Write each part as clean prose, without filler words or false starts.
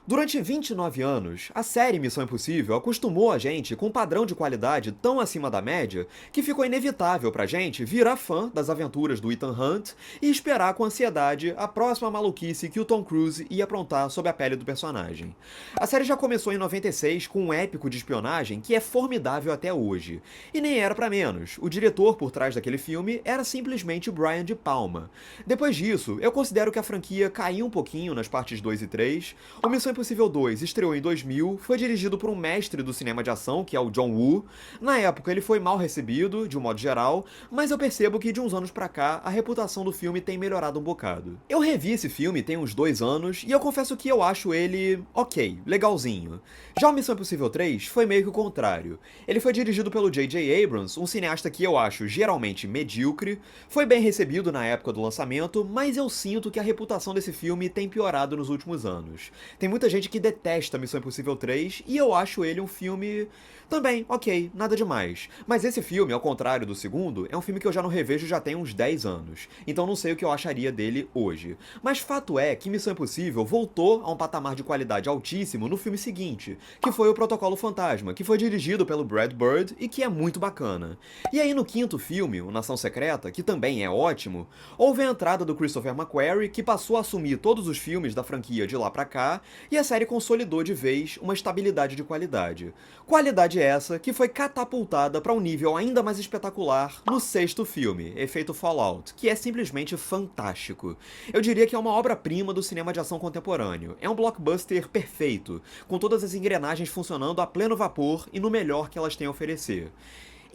Durante 29 anos, a série Missão Impossível acostumou a gente com um padrão de qualidade tão acima da média que ficou inevitável pra gente virar fã das aventuras do Ethan Hunt e esperar com ansiedade a próxima maluquice que o Tom Cruise ia aprontar sob a pele do personagem. A série já começou em 96 com um épico de espionagem que é formidável até hoje. E nem era pra menos, o diretor por trás daquele filme era simplesmente o Brian De Palma. Depois disso, eu considero que a franquia caiu um pouquinho nas partes 2 e 3. O Missão Impossível 2 estreou em 2000, foi dirigido por um mestre do cinema de ação, que é o John Woo. Na época ele foi mal recebido, de um modo geral, mas eu percebo que de uns anos pra cá a reputação do filme tem melhorado um bocado. Eu revi esse filme tem uns 2 anos e eu confesso que eu acho ele ok, legalzinho. Já o Missão Impossível 3 foi meio que o contrário. Ele foi dirigido pelo J.J. Abrams, um cineasta que eu acho geralmente medíocre, foi bem recebido na época do lançamento, mas eu sinto que a reputação desse filme tem piorado nos últimos anos. Tem muita gente que detesta Missão Impossível 3 e eu acho ele um filme também, ok, nada demais. Mas esse filme, ao contrário do segundo, é um filme que eu já não revejo já tem uns 10 anos. Então não sei o que eu acharia dele hoje. Mas fato é que Missão Impossível voltou a um patamar de qualidade altíssimo no filme seguinte, que foi o Protocolo Fantasma, que foi dirigido pelo Brad Bird e que é muito bacana. E aí no quinto filme, o Nação Secreta, que também é ótimo, houve a entrada do Christopher McQuarrie, que passou a assumir todos os filmes da franquia de lá pra cá, e a série consolidou de vez uma estabilidade de qualidade. Qualidade essa que foi catapultada para um nível ainda mais espetacular no sexto filme, Efeito Fallout, que é simplesmente fantástico. Eu diria que é uma obra-prima do cinema de ação contemporâneo. É um blockbuster perfeito, com todas as engrenagens funcionando a pleno vapor e no melhor que elas têm a oferecer.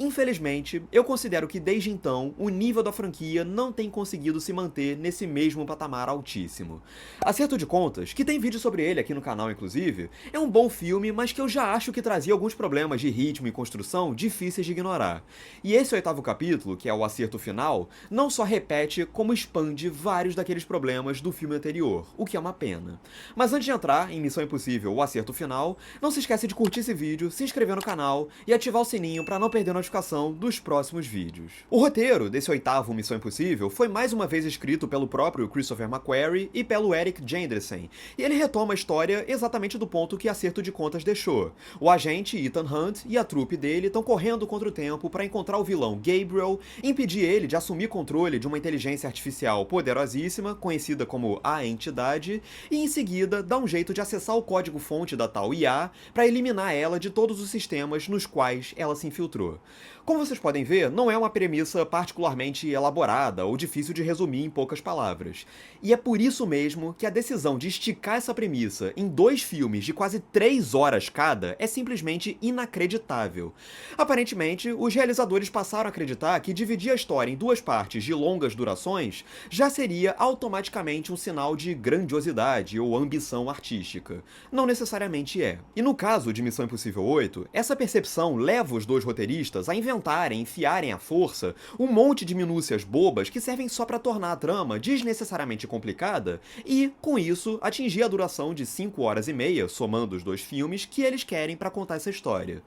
Infelizmente, eu considero que desde então o nível da franquia não tem conseguido se manter nesse mesmo patamar altíssimo. Acerto de Contas, que tem vídeo sobre ele aqui no canal inclusive, é um bom filme, mas que eu já acho que trazia alguns problemas de ritmo e construção difíceis de ignorar. E esse oitavo capítulo, que é o acerto final, não só repete, como expande vários daqueles problemas do filme anterior, o que é uma pena. Mas antes de entrar em Missão Impossível, o acerto final, não se esquece de curtir esse vídeo, se inscrever no canal e ativar o sininho para não perder notificação dos próximos vídeos. O roteiro desse oitavo Missão Impossível foi mais uma vez escrito pelo próprio Christopher McQuarrie e pelo Eric Jandresen, e ele retoma a história exatamente do ponto que Acerto de Contas deixou. O agente Ethan Hunt e a trupe dele estão correndo contra o tempo para encontrar o vilão Gabriel, impedir ele de assumir controle de uma inteligência artificial poderosíssima, conhecida como a Entidade, e em seguida dar um jeito de acessar o código-fonte da tal IA para eliminar ela de todos os sistemas nos quais ela se infiltrou. Como vocês podem ver, não é uma premissa particularmente elaborada ou difícil de resumir em poucas palavras. E é por isso mesmo que a decisão de esticar essa premissa em 2 filmes de quase 3 horas cada é simplesmente inacreditável. Aparentemente, os realizadores passaram a acreditar que dividir a história em 2 partes de longas durações já seria automaticamente um sinal de grandiosidade ou ambição artística. Não necessariamente é. E no caso de Missão Impossível 8, essa percepção leva os 2 roteiristas a inventarem, enfiarem à força um monte de minúcias bobas que servem só para tornar a trama desnecessariamente complicada e, com isso, atingir a duração de 5 horas e meia, somando os 2 filmes, que eles querem para contar essa história.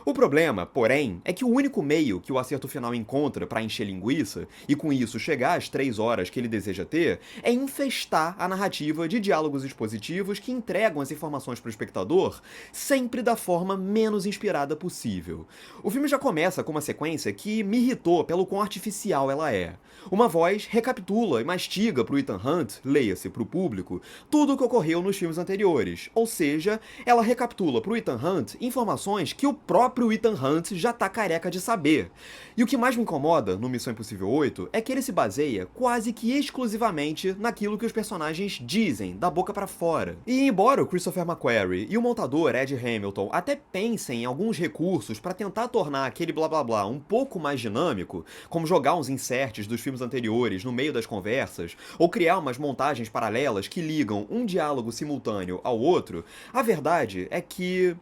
O problema, porém, é que o único meio que o acerto final encontra para encher linguiça, e com isso chegar às 3 horas que ele deseja ter, é infestar a narrativa de diálogos expositivos que entregam as informações para o espectador sempre da forma menos inspirada possível. O filme já começa com uma sequência que me irritou pelo quão artificial ela é. Uma voz recapitula e mastiga para o Ethan Hunt, leia-se para o público, tudo o que ocorreu nos filmes anteriores, ou seja, ela recapitula para o Ethan Hunt informações que o próprio Ethan Hunt já tá careca de saber. E o que mais me incomoda no Missão Impossível 8 é que ele se baseia quase que exclusivamente naquilo que os personagens dizem, da boca para fora. E embora o Christopher McQuarrie e o montador Ed Hamilton até pensem em alguns recursos para tentar tornar aquele blá blá blá um pouco mais dinâmico, como jogar uns inserts dos filmes anteriores no meio das conversas, ou criar umas montagens paralelas que ligam um diálogo simultâneo ao outro, a verdade é que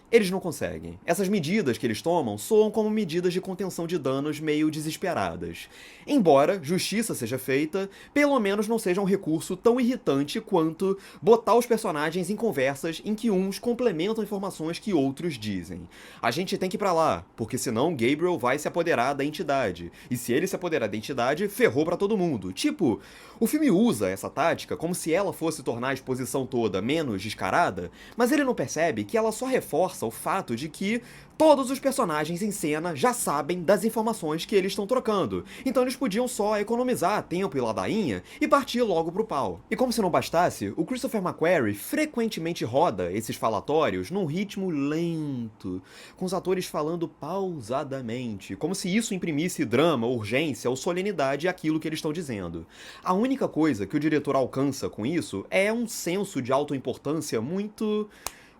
Eles não conseguem. Essas medidas que eles tomam soam como medidas de contenção de danos meio desesperadas. Embora justiça seja feita, pelo menos não seja um recurso tão irritante quanto botar os personagens em conversas em que uns complementam informações que outros dizem. A gente tem que ir pra lá, porque senão Gabriel vai se apoderar da entidade. E se ele se apoderar da entidade, ferrou pra todo mundo. Tipo, o filme usa essa tática como se ela fosse tornar a exposição toda menos descarada, mas ele não percebe que ela só reforça o fato de que todos os personagens em cena já sabem das informações que eles estão trocando, então eles podiam só economizar tempo e ladainha e partir logo pro pau. E como se não bastasse, o Christopher McQuarrie frequentemente roda esses falatórios num ritmo lento, com os atores falando pausadamente, como se isso imprimisse drama, urgência ou solenidade àquilo que eles estão dizendo. A única coisa que o diretor alcança com isso é um senso de autoimportância muito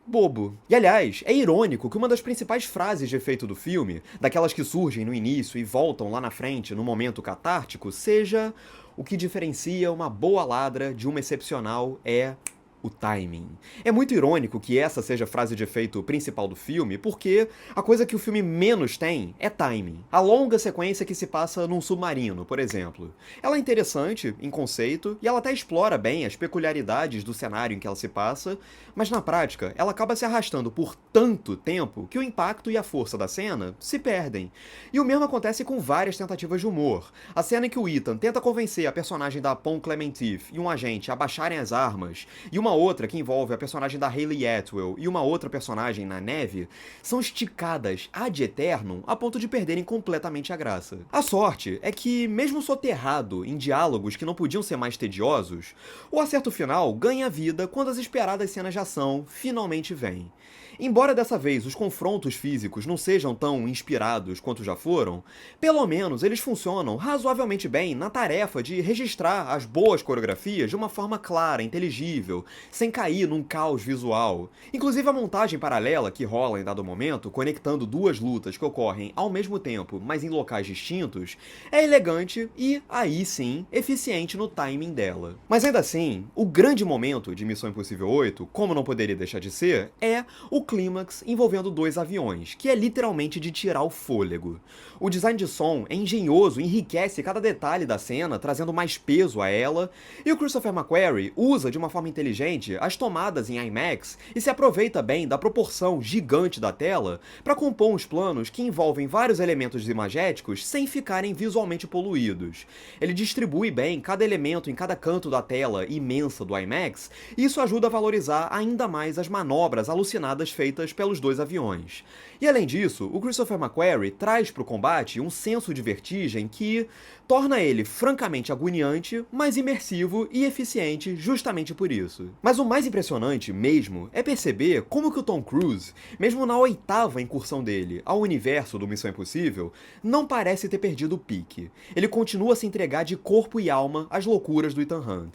bobo. E aliás, é irônico que uma das principais frases de efeito do filme, daquelas que surgem no início e voltam lá na frente no momento catártico, seja: o que diferencia uma boa ladra de uma excepcional é o timing. É muito irônico que essa seja a frase de efeito principal do filme, porque a coisa que o filme menos tem é timing. A longa sequência que se passa num submarino, por exemplo. Ela é interessante, em conceito, e ela até explora bem as peculiaridades do cenário em que ela se passa, mas na prática, ela acaba se arrastando por tanto tempo que o impacto e a força da cena se perdem. E o mesmo acontece com várias tentativas de humor. A cena em que o Ethan tenta convencer a personagem da Pom Klementieff e um agente a baixarem as armas, e uma outra que envolve a personagem da Hayley Atwell e uma outra personagem na neve, são esticadas ad eternum a ponto de perderem completamente a graça. A sorte é que, mesmo soterrado em diálogos que não podiam ser mais tediosos, o acerto final ganha vida quando as esperadas cenas de ação finalmente vêm. Embora dessa vez os confrontos físicos não sejam tão inspirados quanto já foram, pelo menos eles funcionam razoavelmente bem na tarefa de registrar as boas coreografias de uma forma clara, inteligível, sem cair num caos visual. Inclusive a montagem paralela que rola em dado momento, conectando duas lutas que ocorrem ao mesmo tempo, mas em locais distintos, é elegante e, aí sim, eficiente no timing dela. Mas ainda assim, o grande momento de Missão Impossível 8, como não poderia deixar de ser, é o clímax envolvendo dois aviões, que é literalmente de tirar o fôlego. O design de som é engenhoso e enriquece cada detalhe da cena, trazendo mais peso a ela, e o Christopher McQuarrie usa de uma forma inteligente as tomadas em IMAX e se aproveita bem da proporção gigante da tela para compor uns planos que envolvem vários elementos imagéticos sem ficarem visualmente poluídos. Ele distribui bem cada elemento em cada canto da tela imensa do IMAX, e isso ajuda a valorizar ainda mais as manobras alucinadas feitas pelos dois aviões. E além disso, o Christopher McQuarrie traz para o combate um senso de vertigem que torna ele francamente agoniante, mas imersivo e eficiente justamente por isso. Mas o mais impressionante mesmo é perceber como que o Tom Cruise, mesmo na oitava incursão dele ao universo do Missão Impossível, não parece ter perdido o pique. Ele continua a se entregar de corpo e alma às loucuras do Ethan Hunt.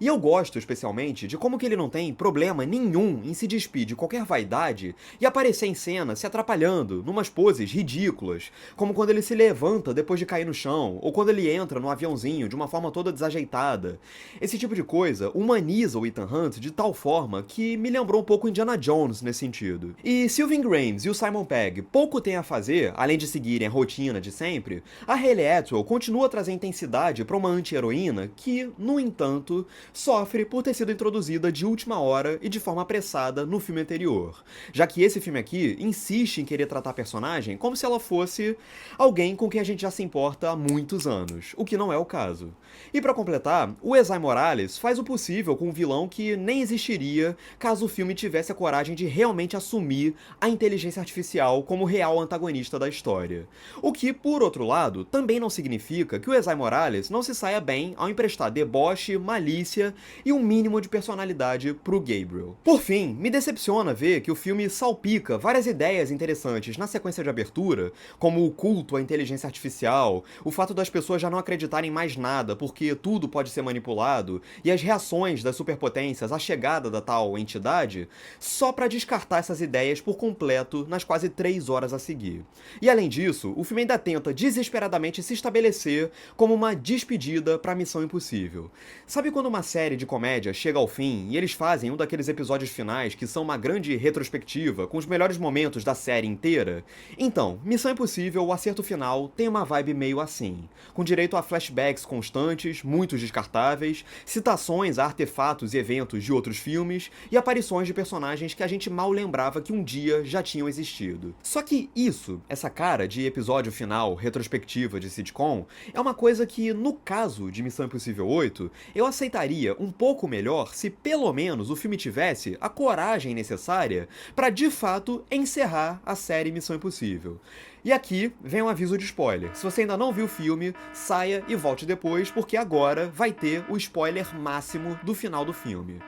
E eu gosto especialmente de como que ele não tem problema nenhum em se despir de qualquer vaidade e aparecer em cena se atrapalhando, numas poses ridículas, como quando ele se levanta depois de cair no chão, ou quando ele entra no aviãozinho de uma forma toda desajeitada. Esse tipo de coisa humaniza o Ethan Hunt de tal forma que me lembrou um pouco Indiana Jones nesse sentido. E se o Ving Rhames e o Simon Pegg pouco têm a fazer, além de seguirem a rotina de sempre, a Hayley Atwell continua a trazer intensidade para uma anti-heroína que, no entanto, sofre por ter sido introduzida de última hora e de forma apressada no filme anterior, já que esse filme aqui insiste em querer tratar a personagem como se ela fosse alguém com quem a gente já se importa há muitos anos, o que não é o caso. E para completar, o Esai Morales faz o possível com um vilão que nem existiria caso o filme tivesse a coragem de realmente assumir a inteligência artificial como real antagonista da história. O que, por outro lado, também não significa que o Esai Morales não se saia bem ao emprestar deboche, malícia e um mínimo de personalidade pro Gabriel. Por fim, me decepciona ver que o filme salpica várias ideias interessantes na sequência de abertura, como o culto à inteligência artificial, o fato das pessoas pessoas já não acreditarem em mais nada, porque tudo pode ser manipulado, e as reações das superpotências à chegada da tal entidade, só pra descartar essas ideias por completo nas quase 3 horas a seguir. E além disso, o filme ainda tenta desesperadamente se estabelecer como uma despedida pra Missão Impossível. Sabe quando uma série de comédia chega ao fim e eles fazem um daqueles episódios finais que são uma grande retrospectiva com os melhores momentos da série inteira? Então, Missão Impossível, o acerto final, tem uma vibe meio assim, com direito a flashbacks constantes, muitos descartáveis, citações a artefatos e eventos de outros filmes e aparições de personagens que a gente mal lembrava que um dia já tinham existido. Só que isso, essa cara de episódio final, retrospectiva de sitcom, é uma coisa que, no caso de Missão Impossível 8, eu aceitaria um pouco melhor se pelo menos o filme tivesse a coragem necessária para de fato encerrar a série Missão Impossível. E aqui vem um aviso de spoiler. Se você ainda não viu o filme, saia e volte depois, porque agora vai ter o spoiler máximo do final do filme.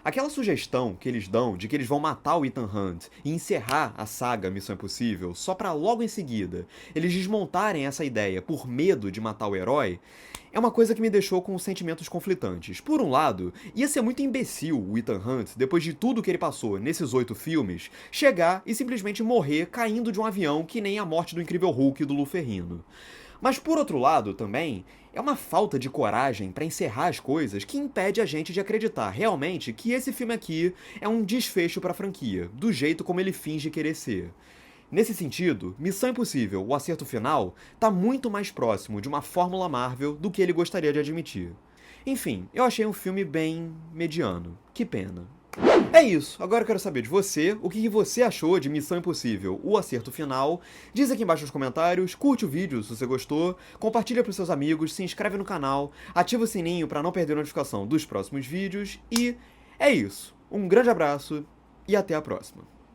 Aquela sugestão que eles dão de que eles vão matar o Ethan Hunt e encerrar a saga Missão Impossível só pra logo em seguida eles desmontarem essa ideia por medo de matar o herói, é uma coisa que me deixou com sentimentos conflitantes. Por um lado, ia ser muito imbecil o Ethan Hunt, depois de tudo que ele passou nesses 8 filmes, chegar e simplesmente morrer caindo de um avião que nem a morte do Incrível Hulk do Lou Ferrigno. Mas por outro lado, também, é uma falta de coragem pra encerrar as coisas que impede a gente de acreditar realmente que esse filme aqui é um desfecho pra franquia, do jeito como ele finge querer ser. Nesse sentido, Missão Impossível, o acerto final, tá muito mais próximo de uma fórmula Marvel do que ele gostaria de admitir. Enfim, eu achei um filme bem mediano. Que pena. É isso, agora eu quero saber de você, o que você achou de Missão Impossível, o acerto final. Diz aqui embaixo nos comentários, curte o vídeo se você gostou, compartilha pros seus amigos, se inscreve no canal, ativa o sininho pra não perder a notificação dos próximos vídeos e é isso. Um grande abraço e até a próxima.